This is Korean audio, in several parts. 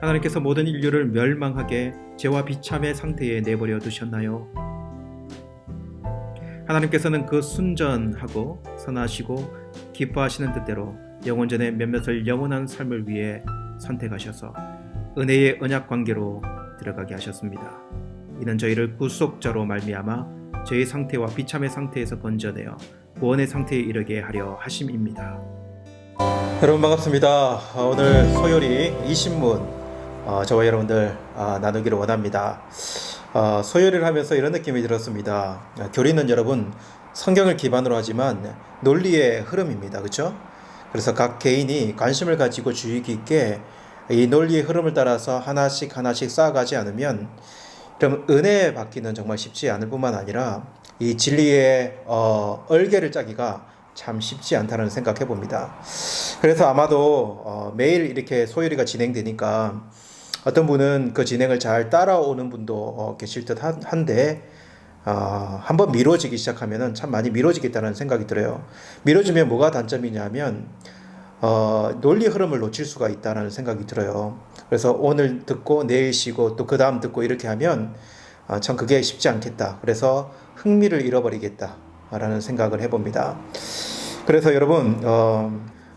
하나님께서 모든 인류를 멸망하게 죄와 비참의 상태에 내버려 두셨나요? 하나님께서는 그 순전하고 선하시고 기뻐하시는 뜻대로 영원전에 몇몇을 영원한 삶을 위해 선택하셔서 은혜의 언약 관계로 들어가게 하셨습니다. 이는 저희를 구속자로 말미암아 저희 상태와 비참의 상태에서 건져내어 구원의 상태에 이르게 하려 하심입니다. 여러분 반갑습니다. 오늘 소요리 이신문 저와 여러분들 나누기를 원합니다. 소요리를 하면서 이런 느낌이 들었습니다. 교리는 여러분 성경을 기반으로 하지만 논리의 흐름입니다. 그렇죠? 그래서 각 개인이 관심을 가지고 주의 깊게 이 논리의 흐름을 따라서 하나씩 쌓아가지 않으면 그럼 은혜 받기는 정말 쉽지 않을 뿐만 아니라 이 진리의 얼개를 짜기가 참 쉽지 않다는 생각해 봅니다. 그래서 아마도 매일 이렇게 소요리가 진행되니까 어떤 분은 그 진행을 잘 따라오는 분도 계실 듯 한데 한번 미뤄지기 시작하면 참 많이 미뤄지겠다는 생각이 들어요. 미뤄지면 뭐가 단점이냐면 논리 흐름을 놓칠 수가 있다는 생각이 들어요. 그래서 오늘 듣고 내일 쉬고 또 그 다음 듣고 이렇게 하면 참 그게 쉽지 않겠다. 그래서 흥미를 잃어버리겠다 라는 생각을 해봅니다. 그래서 여러분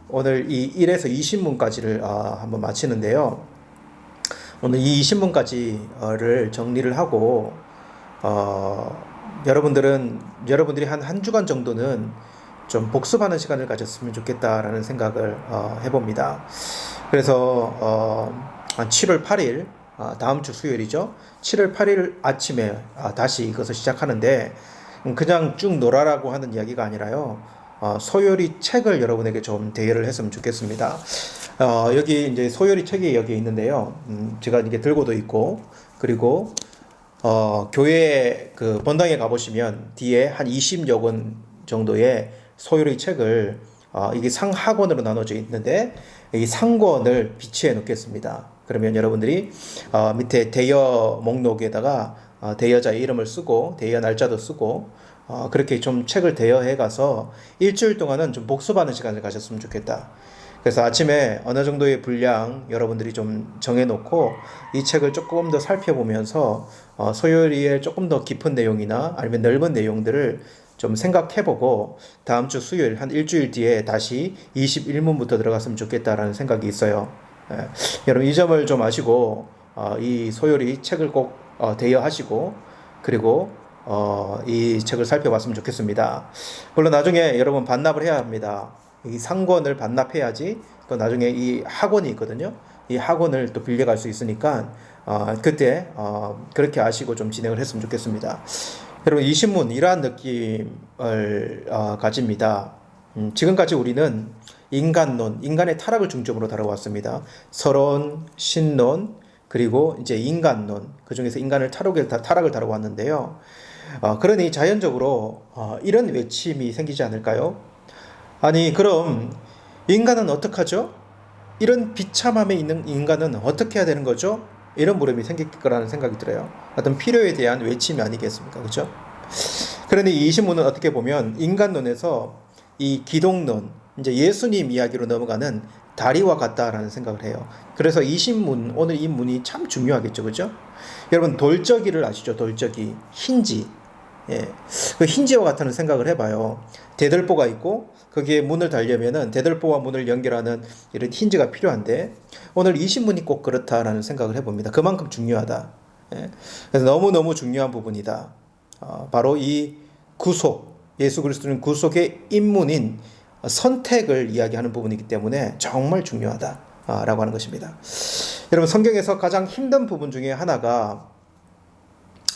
오늘 이 1에서 20문까지를 한번 마치는데요. 오늘 이 20문까지를 정리를 하고 여러분들이 한 주간 정도는 좀 복습하는 시간을 가졌으면 좋겠다라는 생각을 해봅니다. 그래서 7월 8일 다음 주 수요일이죠. 7월 8일 아침에 다시 이것을 시작하는데 그냥 쭉 놀아라고 하는 이야기가 아니라요. 소요리 책을 여러분에게 좀 대여를 했으면 좋겠습니다. 여기 이제 소요리 책이 여기 있는데요. 제가 이게 들고도 있고 그리고 교회 그 본당에 가보시면 뒤에 한 20여 권 정도의 소요리 책을 이게 상하권으로 나눠져 있는데 이 상권을 비치해 놓겠습니다. 그러면 여러분들이 밑에 대여 목록에다가 대여자의 이름을 쓰고 대여 날짜도 쓰고 그렇게 좀 책을 대여해 가서 일주일 동안은 좀 복습하는 시간을 가졌으면 좋겠다. 그래서 아침에 어느 정도의 분량 여러분들이 좀 정해놓고 이 책을 조금 더 살펴보면서 소요리의 조금 더 깊은 내용이나 아니면 넓은 내용들을 좀 생각해보고 다음 주 수요일 한 일주일 뒤에 다시 21문부터 들어갔으면 좋겠다라는 생각이 있어요. 여러분 이 점을 좀 아시고 이 소요리 책을 꼭 대여하시고 그리고 이 책을 살펴봤으면 좋겠습니다. 물론 나중에 여러분 반납을 해야 합니다. 이 상권을 반납해야지 또 나중에 이 학원이 있거든요. 이 학원을 또 빌려갈 수 있으니까 그때 그렇게 아시고 좀 진행을 했으면 좋겠습니다. 여러분 이 신문 이러한 느낌을 가집니다. 지금까지 우리는 인간론, 인간의 타락을 중점으로 다뤄왔습니다. 서론, 신론, 그리고 이제 인간론, 그 중에서 인간을 타락을 다뤄왔는데요. 그러니 자연적으로 이런 외침이 생기지 않을까요? 아니 그럼 인간은 어떡하죠? 이런 비참함에 있는 인간은 어떻게 해야 되는 거죠? 이런 물음이 생길 거라는 생각이 들어요. 어떤 필요에 대한 외침이 아니겠습니까? 그렇죠? 그러니 이 신문은 어떻게 보면 인간론에서 이 기독론, 이제 예수님 이야기로 넘어가는 다리와 같다라는 생각을 해요. 그래서 이 신문, 오늘 이 문이 참 중요하겠죠. 그렇죠? 여러분 돌적이를 아시죠? 돌적이, 힌지. 예, 그 힌지와 같다는 생각을 해봐요. 대들보가 있고 거기에 문을 달려면은 대들보와 문을 연결하는 이런 힌지가 필요한데 오늘 이 신문이 꼭 그렇다라는 생각을 해봅니다. 그만큼 중요하다. 예, 그래서 너무너무 중요한 부분이다. 바로 이 구속, 예수 그리스도는 구속의 입문인 선택을 이야기하는 부분이기 때문에 정말 중요하다 라고 하는 것입니다. 여러분 성경에서 가장 힘든 부분 중에 하나가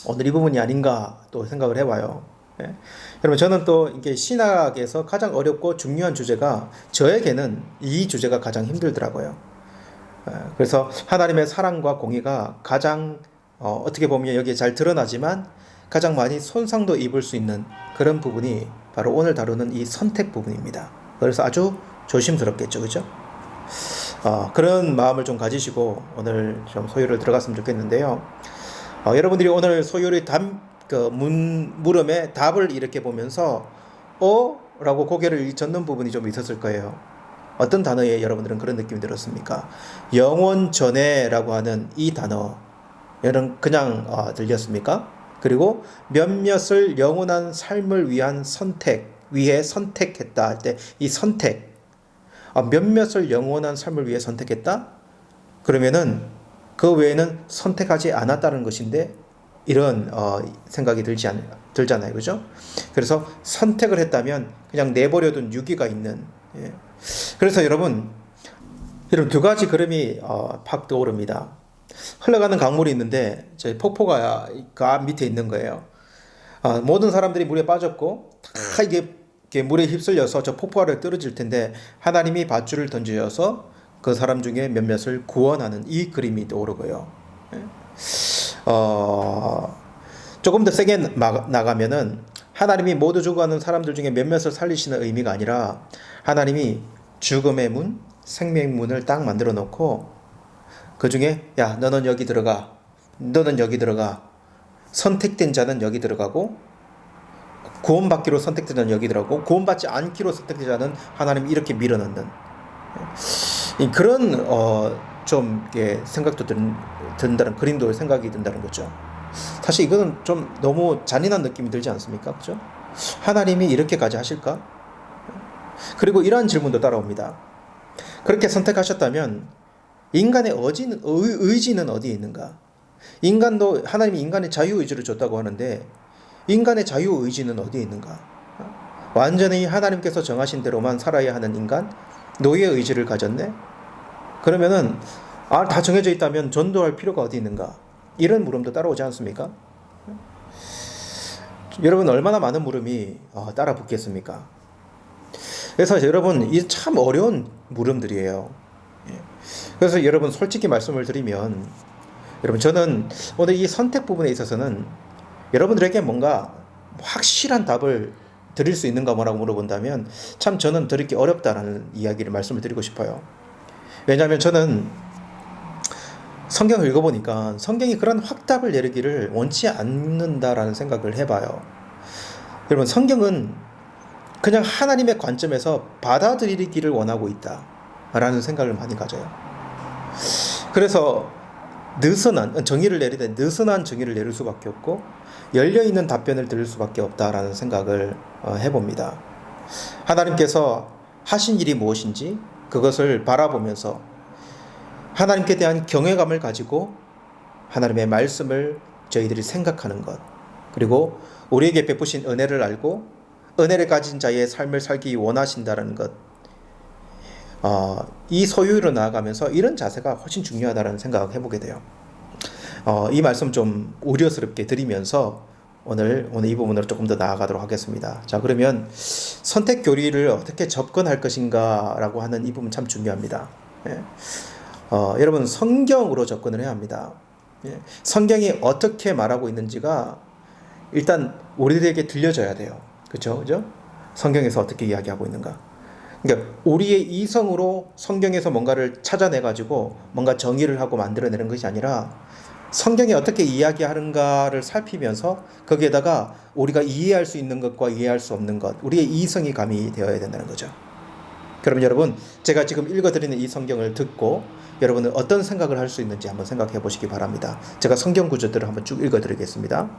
오늘 이 부분이 아닌가 또 생각을 해봐요. 예. 여러분 저는 또 이게 신학에서 가장 어렵고 중요한 주제가 저에게는 이 주제가 가장 힘들더라고요. 그래서 하나님의 사랑과 공의가 가장 어떻게 보면 여기에 잘 드러나지만 가장 많이 손상도 입을 수 있는 그런 부분이 바로 오늘 다루는 이 선택 부분입니다. 그래서 아주 조심스럽겠죠, 그죠? 그런 마음을 좀 가지시고 오늘 좀 소요를 들어갔으면 좋겠는데요. 여러분들이 오늘 소요리 물음에 답을 이렇게 보면서 라고 고개를 젓는 부분이 좀 있었을 거예요. 어떤 단어에 여러분들은 그런 느낌이 들었습니까? 영원 전에라고 하는 이 단어 여러분 그냥 들렸습니까? 그리고 몇몇을 영원한 삶을 위한 위해 선택했다 할 때 이 선택 몇몇을 영원한 삶을 위해 선택했다? 그러면은 그 외에는 선택하지 않았다는 것인데 이런 생각이 들잖아요. 그죠? 그래서 선택을 했다면 그냥 내버려둔 유기가 있는 예. 그래서 여러분 두 가지 그림이 팍 떠오릅니다. 흘러가는 강물이 있는데 저희 폭포가 밑에 있는 거예요. 모든 사람들이 물에 빠졌고 다 이게 물에 휩쓸려서 저 폭포 아래 떨어질 텐데 하나님이 밧줄을 던지셔서 그 사람 중에 몇몇을 구원하는 이 그림이 떠오르고요. 조금 더 세게 나가면은 하나님이 모두 죽어가는 사람들 중에 몇몇을 살리시는 의미가 아니라 하나님이 죽음의 문, 생명의 문을 딱 만들어 놓고 그 중에 야 너는 여기 들어가, 너는 여기 들어가, 선택된 자는 여기 들어가고 구원받기로 선택된 자는 여기 들어가고 구원받지 않기로 선택된 자는 하나님이 이렇게 밀어넣는 그런 좀 생각도 든다는 그림도 생각이 든다는 거죠. 사실 이거는 좀 너무 잔인한 느낌이 들지 않습니까? 그죠? 하나님이 이렇게까지 하실까? 그리고 이러한 질문도 따라옵니다. 그렇게 선택하셨다면 인간의 의지는 어디에 있는가? 인간도 하나님이 인간의 자유의지를 줬다고 하는데 인간의 자유의지는 어디에 있는가? 완전히 하나님께서 정하신 대로만 살아야 하는 인간? 노예 의지를 가졌네? 그러면은 다 정해져 있다면 전도할 필요가 어디 있는가? 이런 물음도 따라오지 않습니까? 여러분 얼마나 많은 물음이 따라 붙겠습니까? 그래서 여러분 이 참 어려운 물음들이에요. 그래서 여러분 솔직히 말씀을 드리면 여러분 저는 오늘 이 선택 부분에 있어서는 여러분들에게 뭔가 확실한 답을 드릴 수 있는가 뭐라고 물어본다면 참 저는 드리기 어렵다라는 이야기를 말씀을 드리고 싶어요. 왜냐하면 저는 성경을 읽어보니까 성경이 그런 확답을 내리기를 원치 않는다라는 생각을 해봐요. 여러분 성경은 그냥 하나님의 관점에서 받아들이기를 원하고 있다라는 생각을 많이 가져요. 그래서 느슨한 정의를 내리되 느슨한 정의를 내릴 수밖에 없고 열려있는 답변을 들을 수밖에 없다라는 생각을 해봅니다. 하나님께서 하신 일이 무엇인지 그것을 바라보면서 하나님께 대한 경외감을 가지고 하나님의 말씀을 저희들이 생각하는 것, 그리고 우리에게 베푸신 은혜를 알고 은혜를 가진 자의 삶을 살기 원하신다는 것, 이 소유로 나아가면서 이런 자세가 훨씬 중요하다는 생각을 해보게 돼요. 이 말씀 좀 우려스럽게 드리면서 오늘 이 부분으로 조금 더 나아가도록 하겠습니다. 자, 그러면 선택 교리를 어떻게 접근할 것인가라고 하는 이 부분 참 중요합니다. 예. 여러분 성경으로 접근을 해야 합니다. 예. 성경이 어떻게 말하고 있는지가 일단 우리들에게 들려져야 돼요. 그렇죠? 성경에서 어떻게 이야기하고 있는가. 그러니까 우리의 이성으로 성경에서 뭔가를 찾아내가지고 뭔가 정의를 하고 만들어내는 것이 아니라 성경이 어떻게 이야기하는가를 살피면서 거기에다가 우리가 이해할 수 있는 것과 이해할 수 없는 것, 우리의 이성이 가미되어야 된다는 거죠. 그럼 여러분 제가 지금 읽어드리는 이 성경을 듣고 여러분은 어떤 생각을 할 수 있는지 한번 생각해 보시기 바랍니다. 제가 성경 구절들을 한번 쭉 읽어드리겠습니다.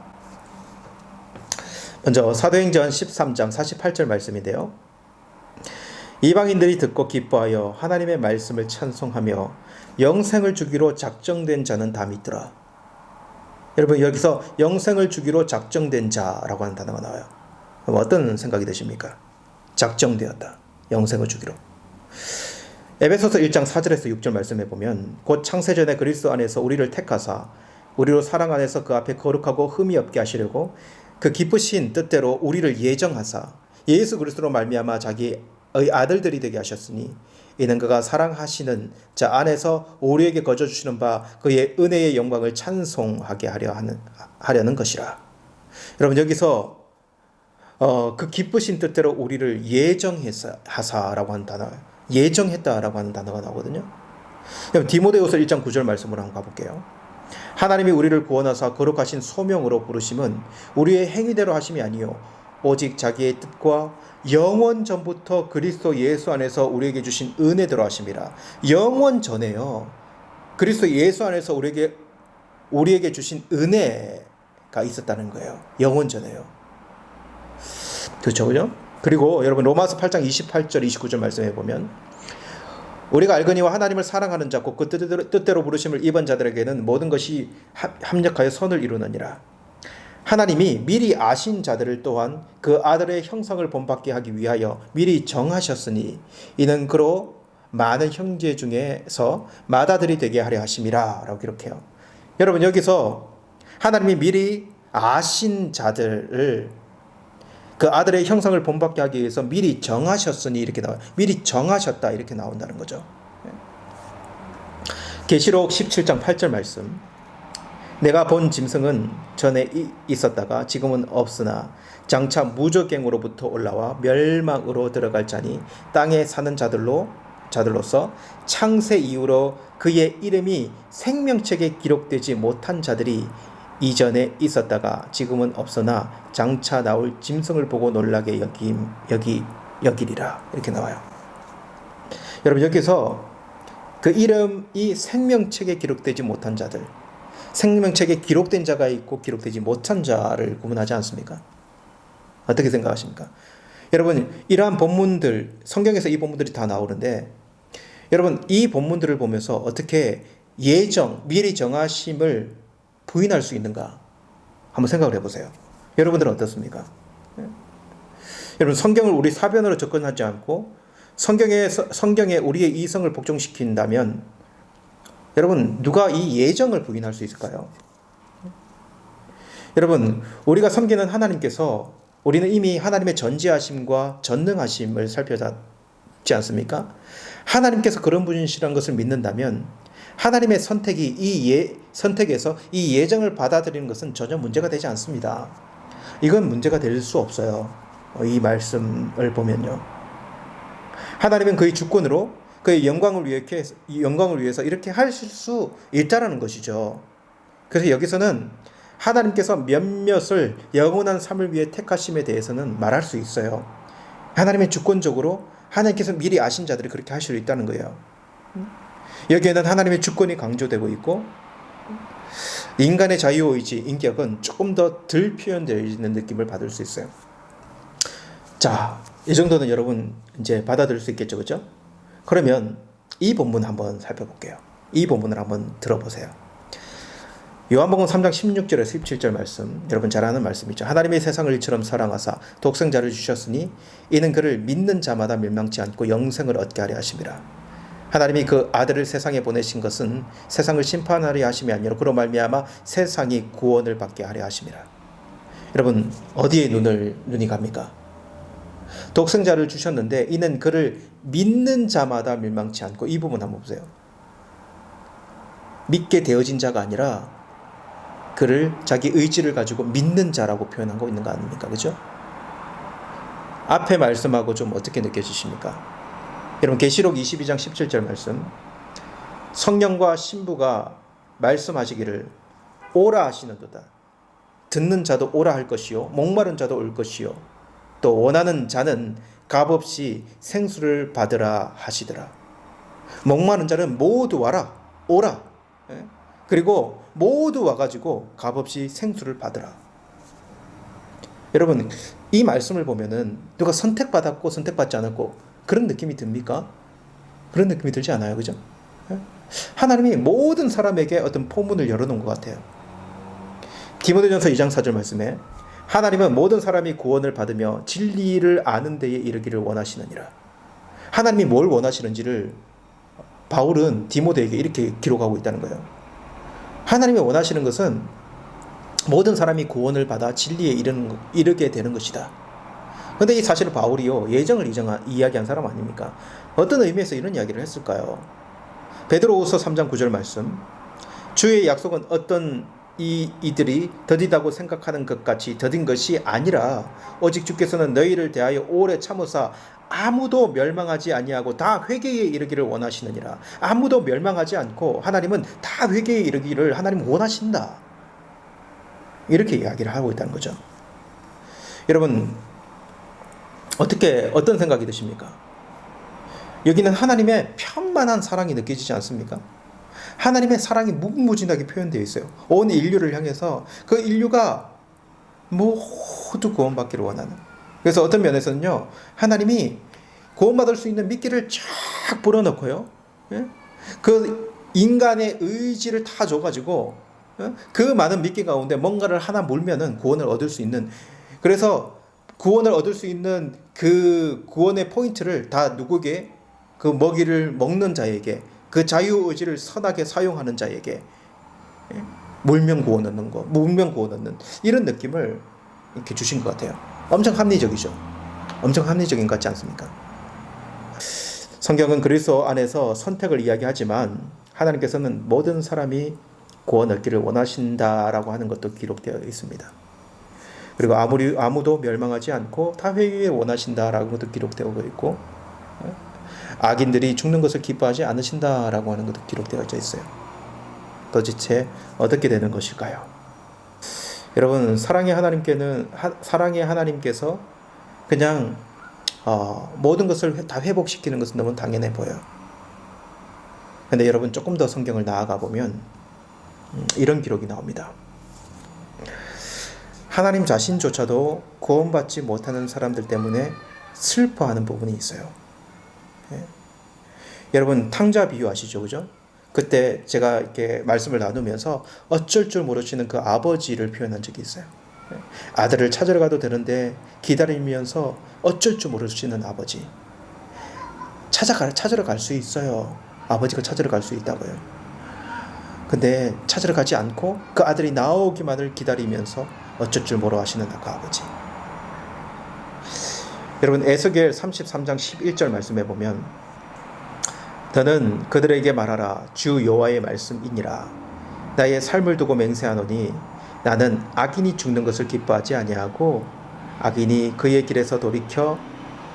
먼저 사도행전 13장 48절 말씀인데요. 이방인들이 듣고 기뻐하여 하나님의 말씀을 찬송하며 영생을 주기로 작정된 자는 다 믿더라. 여러분 여기서 영생을 주기로 작정된 자라고 하는 단어가 나와요. 그럼 어떤 생각이 드십니까? 작정되었다. 영생을 주기로. 에베소서 1장 4절에서 6절 말씀해 보면 곧 창세전에 그리스도 안에서 우리를 택하사 우리로 사랑 안에서 그 앞에 거룩하고 흠이 없게 하시려고 그 기쁘신 뜻대로 우리를 예정하사 예수 그리스도로 말미암아 자기의 아들들이 되게 하셨으니 이는 그가 사랑하시는 자 안에서 우리에게 거저 주시는 바 그의 은혜의 영광을 찬송하게 하려는 것이라. 여러분 여기서 그 기쁘신 뜻대로 우리를 예정하사라고 하는 단어, 예정했다라고 하는 단어가 나오거든요. 그럼 디모데후서 1장 9절 말씀으로 한번 가볼게요. 하나님이 우리를 구원하사 거룩하신 소명으로 부르심은 우리의 행위대로 하심이 아니요 오직 자기의 뜻과 영원 전부터 그리스도 예수 안에서 우리에게 주신 은혜대로 하심이라. 영원 전에요. 그리스도 예수 안에서 우리에게 주신 은혜가 있었다는 거예요. 영원 전에요. 그렇죠, 그죠? 그리고 여러분 로마서 8장 28절 29절 말씀해 보면 우리가 알거니와 하나님을 사랑하는 자고 그 뜻대로 부르심을 입은 자들에게는 모든 것이 합력하여 선을 이루느니라. 하나님이 미리 아신 자들을 또한 그 아들의 형상을 본받게 하기 위하여 미리 정하셨으니 이는 그로 많은 형제 중에서 맏아들이 되게 하려 하심이라 라고 기록해요. 여러분 여기서 하나님이 미리 아신 자들을 그 아들의 형상을 본받게 하기 위해서 미리 정하셨으니 이렇게 나와요. 미리 정하셨다 이렇게 나온다는 거죠. 계시록 17장 8절 말씀. 내가 본 짐승은 전에 있었다가 지금은 없으나 장차 무저갱으로부터 올라와 멸망으로 들어갈 자니 땅에 사는 자들로서 창세 이후로 그의 이름이 생명책에 기록되지 못한 자들이 이전에 있었다가 지금은 없으나 장차 나올 짐승을 보고 놀라게 여기리라 이렇게 나와요. 여러분 여기서 그 이름이 생명책에 기록되지 못한 자들, 생명책에 기록된 자가 있고 기록되지 못한 자를 구분하지 않습니까? 어떻게 생각하십니까? 여러분 이러한 본문들, 성경에서 이 본문들이 다 나오는데 여러분 이 본문들을 보면서 어떻게 미리 정하심을 부인할 수 있는가? 한번 생각을 해보세요. 여러분들은 어떻습니까? 여러분 성경을 우리 사변으로 접근하지 않고 성경에 우리의 이성을 복종시킨다면 여러분 누가 이 예정을 부인할 수 있을까요? 여러분 우리가 섬기는 하나님께서 우리는 이미 하나님의 전지하심과 전능하심을 살펴봤지 않습니까? 하나님께서 그런 분이시라는 것을 믿는다면 하나님의 선택에서 이 예정을 받아들이는 것은 전혀 문제가 되지 않습니다. 이건 문제가 될 수 없어요. 이 말씀을 보면요. 하나님은 그의 주권으로 그의 영광을 위해서 이렇게 하실 수 있다라는 것이죠. 그래서 여기서는 하나님께서 몇몇을 영원한 삶을 위해 택하심에 대해서는 말할 수 있어요. 하나님의 주권적으로 하나님께서 미리 아신 자들이 그렇게 할 수 있다는 거예요. 여기에는 하나님의 주권이 강조되고 있고 인간의 자유의지, 인격은 조금 더 덜 표현되어 있는 느낌을 받을 수 있어요. 자, 이 정도는 여러분 이제 받아들일 수 있겠죠, 그렇죠? 그러면 이 본문 한번 살펴볼게요. 이 본문을 한번 들어보세요. 요한복음 3장 16절에서 17절 말씀, 여러분 잘 아는 말씀이죠. 하나님의 세상을 이처럼 사랑하사 독생자를 주셨으니 이는 그를 믿는 자마다 멸망치 않고 영생을 얻게 하려 하심이라. 하나님이 그 아들을 세상에 보내신 것은 세상을 심판하려 하심이 아니라 그로 말미암아 세상이 구원을 받게 하려 하심이라. 여러분 어디에 눈이 갑니까? 독생자를 주셨는데 이는 그를 믿는 자마다 멸망치 않고, 이 부분 한번 보세요. 믿게 되어진 자가 아니라 그를 자기 의지를 가지고 믿는 자라고 표현하고 있는 거 아닙니까? 그죠? 앞에 말씀하고 좀 어떻게 느껴지십니까? 여러분 계시록 22장 17절 말씀, 성령과 신부가 말씀하시기를 오라 하시는도다. 듣는 자도 오라 할 것이요 목마른 자도 올 것이요 또 원하는 자는 값없이 생수를 받으라 하시더라. 목마른 자는 모두 오라. 그리고 모두 와가지고 값없이 생수를 받으라. 여러분 이 말씀을 보면은 누가 선택받았고 선택받지 않았고 그런 느낌이 듭니까? 그런 느낌이 들지 않아요, 그죠? 하나님이 모든 사람에게 어떤 포문을 열어놓은 것 같아요. 디모데전서 2장 4절 말씀에 하나님은 모든 사람이 구원을 받으며 진리를 아는 데에 이르기를 원하시느니라. 하나님이 뭘 원하시는지를 바울은 디모데에게 이렇게 기록하고 있다는 거예요. 하나님이 원하시는 것은 모든 사람이 구원을 받아 진리에 이르게 되는 것이다. 그런데 이 사실은 바울이요 예정을 이야기한 사람 아닙니까? 어떤 의미에서 이런 이야기를 했을까요? 베드로후서 3장 9절 말씀, 주의 약속은 어떤 이들이 더디다고 생각하는 것 같이 더딘 것이 아니라 오직 주께서는 너희를 대하여 오래 참으사 아무도 멸망하지 아니하고 다 회개에 이르기를 원하시느니라. 아무도 멸망하지 않고 하나님은 다 회개에 이르기를 하나님 원하신다. 이렇게 이야기를 하고 있다는 거죠. 여러분 어떤 생각이 드십니까? 여기는 하나님의 편만한 사랑이 느껴지지 않습니까? 하나님의 사랑이 무궁무진하게 표현되어 있어요. 온 인류를 향해서 그 인류가 모두 구원받기를 원하는. 그래서 어떤 면에서는요, 하나님이 구원받을 수 있는 미끼를 쫙 불어넣고요, 예? 그 인간의 의지를 다 줘가지고, 그 많은 미끼 가운데 뭔가를 하나 몰면은 구원을 얻을 수 있는. 그래서 구원을 얻을 수 있는 그 구원의 포인트를 다 누구에게? 그 먹이를 먹는 자에게, 그 자유의지를 선하게 사용하는 자에게, 예? 물면 구원 얻는 거, 물면 구원 얻는, 이런 느낌을 이렇게 주신 것 같아요. 엄청 합리적이죠. 엄청 합리적인 것 같지 않습니까? 성경은 그리스도 안에서 선택을 이야기하지만 하나님께서는 모든 사람이 구원 얻기를 원하신다라고 하는 것도 기록되어 있습니다. 그리고 아무도 멸망하지 않고 다 회개를 원하신다라는 것도 기록되어 있고, 악인들이 죽는 것을 기뻐하지 않으신다라고 하는 것도 기록되어 있어요. 도대체 어떻게 되는 것일까요? 여러분, 사랑의 하나님께서 그냥 모든 것을 다 회복시키는 것은 너무 당연해 보여요. 근데 여러분, 조금 더 성경을 나아가 보면 이런 기록이 나옵니다. 하나님 자신조차도 구원받지 못하는 사람들 때문에 슬퍼하는 부분이 있어요. 예. 여러분, 탕자 비유 아시죠? 그죠? 그때 제가 이렇게 말씀을 나누면서 어쩔 줄 모르시는 그 아버지를 표현한 적이 있어요. 예. 아들을 찾으러 가도 되는데 기다리면서 어쩔 줄 모르시는 아버지. 찾으러 갈 수 있어요. 아버지가 찾으러 갈 수 있다고요. 근데 찾으러 가지 않고 그 아들이 나오기만을 기다리면서 어쩔 줄 모르 하시는 그 아버지. 여러분, 에스겔 33장 11절 말씀해 보면, 너는 그들에게 말하라. 주 여호와의 말씀이니라. 나의 삶을 두고 맹세하노니 나는 악인이 죽는 것을 기뻐하지 아니하고 악인이 그의 길에서 돌이켜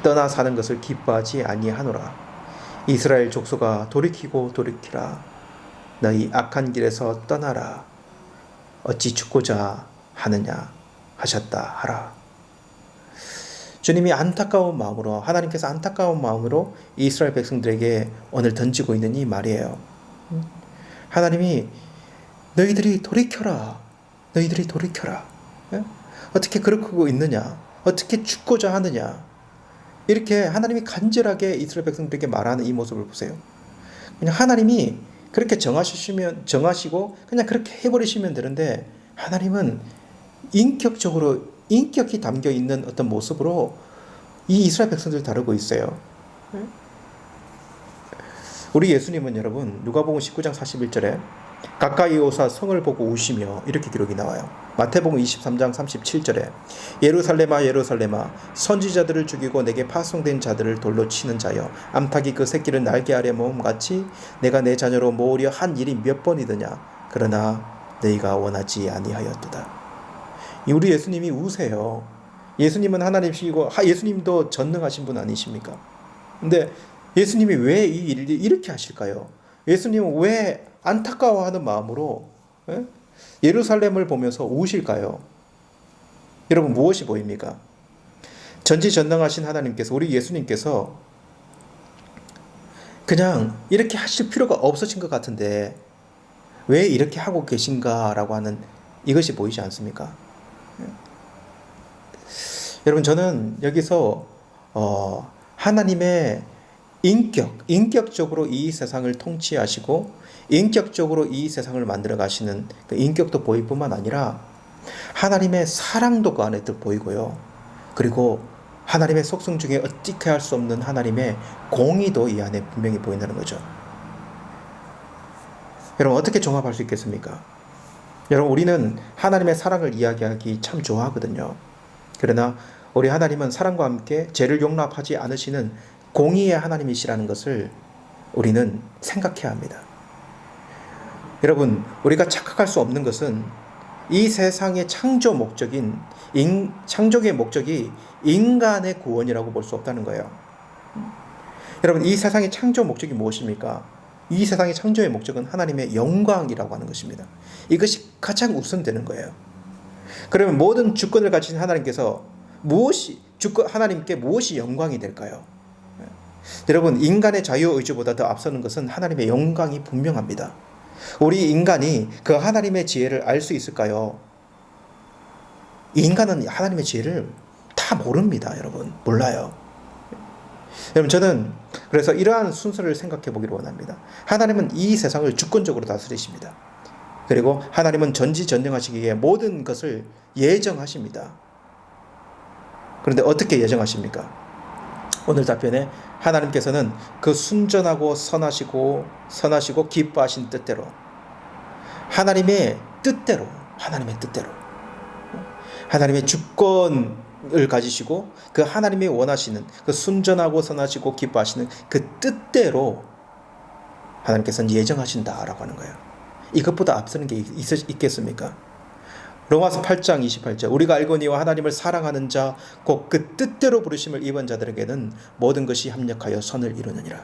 떠나 사는 것을 기뻐하지 아니하노라. 이스라엘 족속아, 돌이키고 돌이키라. 너희 악한 길에서 떠나라. 어찌 죽고자 하느냐 하셨다 하라. 주님이 안타까운 마음으로, 하나님께서 안타까운 마음으로 이스라엘 백성들에게 오늘 던지고 있는 이 말이에요. 하나님이 너희들이 돌이켜라. 너희들이 돌이켜라. 어떻게 그러고 있느냐? 어떻게 죽고자 하느냐? 이렇게 하나님이 간절하게 이스라엘 백성들에게 말하는 이 모습을 보세요. 그냥 하나님이 그렇게 정하시고 그냥 그렇게 해버리시면 되는데, 하나님은 인격이 담겨 있는 어떤 모습으로 이 이스라엘 백성들을 다루고 있어요. 우리 예수님은 여러분, 누가복음 19장 41절에 가까이 오사 성을 보고 우시며 이렇게 기록이 나와요. 마태복음 23장 37절에 예루살렘아 예루살렘아 선지자들을 죽이고 내게 파송된 자들을 돌로 치는 자여, 암탉이 그 새끼를 날개 아래 모음같이 내가 내 자녀로 모으려 한 일이 몇 번이더냐. 그러나 너희가 원하지 아니하였도다. 우리 예수님이 우세요. 예수님은 하나님이시고 예수님도 전능하신 분 아니십니까? 근데 예수님이 왜 이 일을 이렇게 하실까요? 예수님은 왜 안타까워하는 마음으로 예루살렘을 보면서 우실까요? 여러분, 무엇이 보입니까? 전지전능하신 하나님께서, 우리 예수님께서 그냥 이렇게 하실 필요가 없으신 것 같은데 왜 이렇게 하고 계신가라고 하는 이것이 보이지 않습니까? 여러분, 저는 여기서 하나님의 인격적으로 이 세상을 통치하시고 인격적으로 이 세상을 만들어 가시는 그 인격도 보일 뿐만 아니라 하나님의 사랑도 그 안에 보이고요. 그리고 하나님의 속성 중에 어떻게 할 수 없는 하나님의 공의도 이 안에 분명히 보인다는 거죠. 여러분, 어떻게 종합할 수 있겠습니까? 여러분, 우리는 하나님의 사랑을 이야기하기 참 좋아하거든요. 그러나 우리 하나님은 사랑과 함께 죄를 용납하지 않으시는 공의의 하나님이시라는 것을 우리는 생각해야 합니다. 여러분, 우리가 착각할 수 없는 것은 이 세상의 창조의 목적이 인간의 구원이라고 볼 수 없다는 거예요. 여러분, 이 세상의 창조 목적이 무엇입니까? 이 세상의 창조의 목적은 하나님의 영광이라고 하는 것입니다. 이것이 가장 우선되는 거예요. 그러면 모든 주권을 가진 하나님께서 주권 하나님께 무엇이 영광이 될까요? 여러분, 인간의 자유의지보다 더 앞서는 것은 하나님의 영광이 분명합니다. 우리 인간이 그 하나님의 지혜를 알 수 있을까요? 인간은 하나님의 지혜를 다 모릅니다. 여러분, 몰라요. 여러분, 저는 그래서 이러한 순서를 생각해 보기를 원합니다. 하나님은 이 세상을 주권적으로 다스리십니다. 그리고 하나님은 전지전능하시기에 모든 것을 예정하십니다. 그런데 어떻게 예정하십니까? 오늘 답변에 하나님께서는 그 순전하고 선하시고 기뻐하신 뜻대로, 하나님의 뜻대로, 하나님의 주권을 가지시고 그 하나님이 원하시는 그 순전하고 선하시고 기뻐하시는 그 뜻대로 하나님께서는 예정하신다라고 하는 거예요. 이것보다 앞서는 게 있겠습니까? 로마서 8장 28절, 우리가 알거니와 하나님을 사랑하는 자 곧 그 뜻대로 부르심을 입은 자들에게는 모든 것이 합력하여 선을 이루느니라.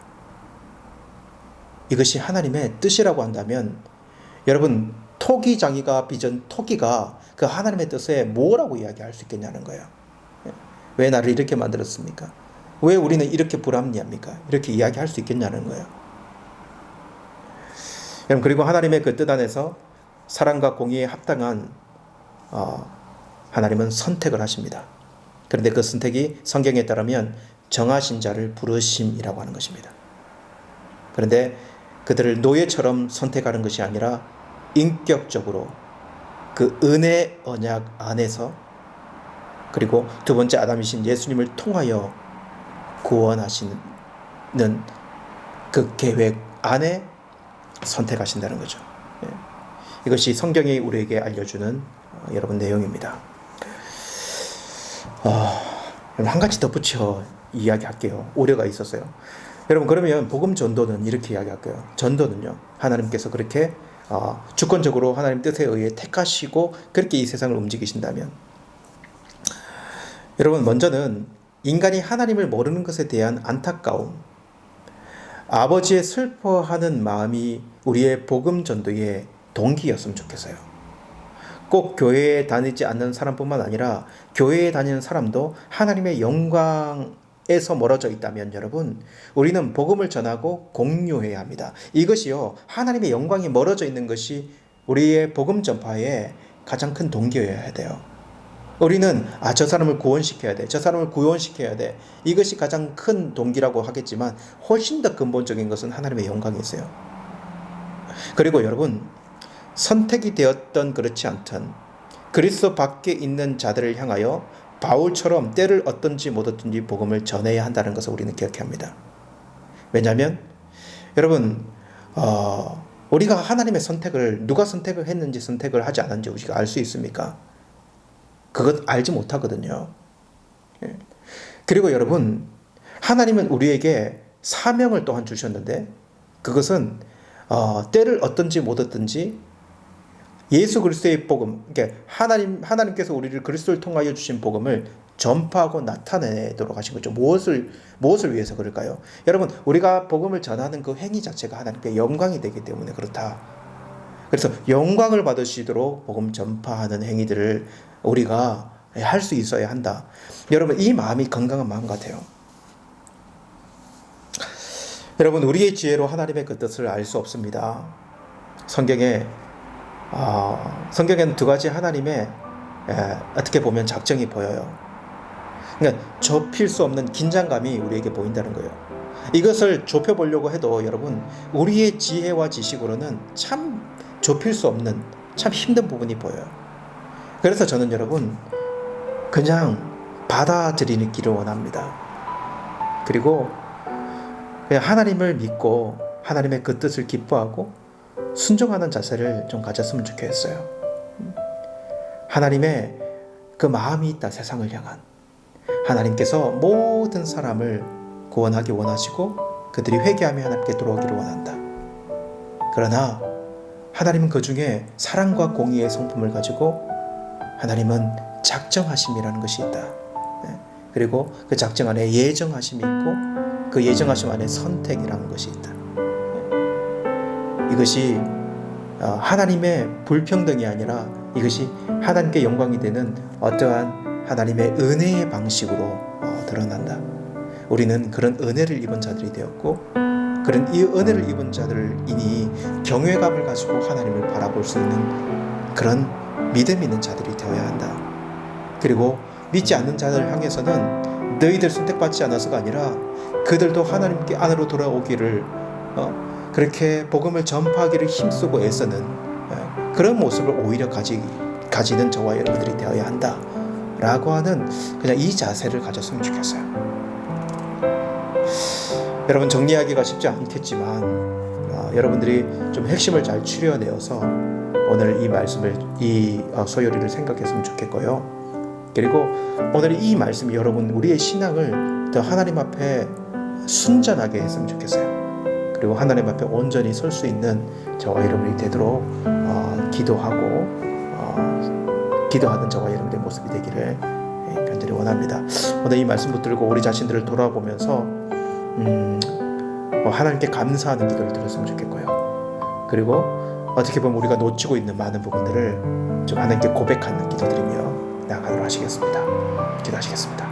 이것이 하나님의 뜻이라고 한다면, 여러분, 토기장이가 빚은 토기가 그 하나님의 뜻에 뭐라고 이야기할 수 있겠냐는 거예요. 왜 나를 이렇게 만들었습니까? 왜 우리는 이렇게 불합리합니까? 이렇게 이야기할 수 있겠냐는 거예요. 여러분, 그리고 하나님의 그 뜻 안에서 사랑과 공의에 합당한 하나님은 선택을 하십니다. 그런데 그 선택이 성경에 따르면 정하신 자를 부르심이라고 하는 것입니다. 그런데 그들을 노예처럼 선택하는 것이 아니라 인격적으로 그 은혜 언약 안에서, 그리고 두 번째 아담이신 예수님을 통하여 구원하시는 그 계획 안에 선택하신다는 거죠. 이것이 성경이 우리에게 알려주는 여러분 내용입니다. 한 가지 덧붙여 이야기할게요. 오해가 있었어요. 여러분, 그러면 복음 전도는 이렇게 이야기할게요. 전도는요, 하나님께서 그렇게 주권적으로 하나님 뜻에 의해 택하시고 그렇게 이 세상을 움직이신다면, 여러분, 먼저는 인간이 하나님을 모르는 것에 대한 안타까움, 아버지의 슬퍼하는 마음이 우리의 복음 전도의 동기였으면 좋겠어요. 꼭 교회에 다니지 않는 사람뿐만 아니라 교회에 다니는 사람도 하나님의 영광에서 멀어져 있다면, 여러분, 우리는 복음을 전하고 공유해야 합니다. 이것이요, 하나님의 영광이 멀어져 있는 것이 우리의 복음 전파의 가장 큰 동기여야 돼요. 우리는 저 사람을 구원시켜야 돼, 저 사람을 구원시켜야 돼, 이것이 가장 큰 동기라고 하겠지만 훨씬 더 근본적인 것은 하나님의 영광이 있어요. 그리고 여러분, 선택이 되었던 그렇지 않던 그리스도 밖에 있는 자들을 향하여 바울처럼 때를 얻든지 못 얻든지 복음을 전해야 한다는 것을 우리는 기억해야 합니다. 왜냐하면 여러분, 우리가 하나님의 선택을, 누가 선택을 했는지 선택을 하지 않았는지 우리가 알 수 있습니까? 그것 알지 못하거든요. 그리고 여러분, 하나님은 우리에게 사명을 또한 주셨는데, 그것은 때를 얻든지 못 얻든지 예수 그리스도의 복음, 그러니까 하나님께서 우리를 그리스도를 통하여 주신 복음을 전파하고 나타내도록 하신 거죠. 무엇을 위해서 그럴까요? 여러분, 우리가 복음을 전하는 그 행위 자체가 하나님께 영광이 되기 때문에 그렇다. 그래서 영광을 받으시도록 복음 전파하는 행위들을 우리가 할 수 있어야 한다. 여러분, 이 마음이 건강한 마음 같아요. 여러분, 우리의 지혜로 하나님의 그 뜻을 알 수 없습니다. 성경에는 두 가지 하나님의 어떻게 보면 작정이 보여요. 그러니까 좁힐 수 없는 긴장감이 우리에게 보인다는 거예요. 이것을 좁혀보려고 해도 여러분, 우리의 지혜와 지식으로는 참 좁힐 수 없는 참 힘든 부분이 보여요. 그래서 저는 여러분, 그냥 받아들이기를 원합니다. 그리고 그냥 하나님을 믿고 하나님의 그 뜻을 기뻐하고 순종하는 자세를 좀 가졌으면 좋겠어요. 하나님의 그 마음이 있다, 세상을 향한. 하나님께서 모든 사람을 구원하기 원하시고 그들이 회개하며 하나님께 돌아오기를 원한다. 그러나 하나님은 그 중에 사랑과 공의의 성품을 가지고 하나님은 작정하심이라는 것이 있다. 그리고 그 작정 안에 예정하심이 있고 그 예정하심 안에 선택이라는 것이 있다. 이것이 하나님의 불평등이 아니라 이것이 하나님께 영광이 되는 어떠한 하나님의 은혜의 방식으로 드러난다. 우리는 그런 은혜를 입은 자들이 되었고, 그런 이 은혜를 입은 자들이니 경외감을 가지고 하나님을 바라볼 수 있는 그런 믿음 있는 자들이 되어야 한다. 그리고 믿지 않는 자들 향해서는 너희들 선택받지 않아서가 아니라 그들도 하나님께 안으로 돌아오기를 그렇게 복음을 전파하기를 힘쓰고 애쓰는 그런 모습을 오히려 가지는 저와 여러분들이 되어야 한다 라고 하는 그냥 이 자세를 가졌으면 좋겠어요. 여러분, 정리하기가 쉽지 않겠지만 여러분들이 좀 핵심을 잘 추려내어서 오늘 이 말씀을, 이 소요리를 생각했으면 좋겠고요. 그리고 오늘 이 말씀이 여러분 우리의 신앙을 더 하나님 앞에 순전하게 했으면 좋겠어요. 그리고 하나님 앞에 온전히 설 수 있는 저와 여러분이 되도록 기도하는 저와 여러분의 모습이 되기를 간절히 원합니다. 오늘 이 말씀 붙들고 우리 자신들을 돌아보면서 하나님께 감사하는 기도를 드렸으면 좋겠고요. 그리고 어떻게 보면 우리가 놓치고 있는 많은 부분들을 좀 하나님께 고백하는 기도드리며 나아가도록 하시겠습니다. 기도하시겠습니다.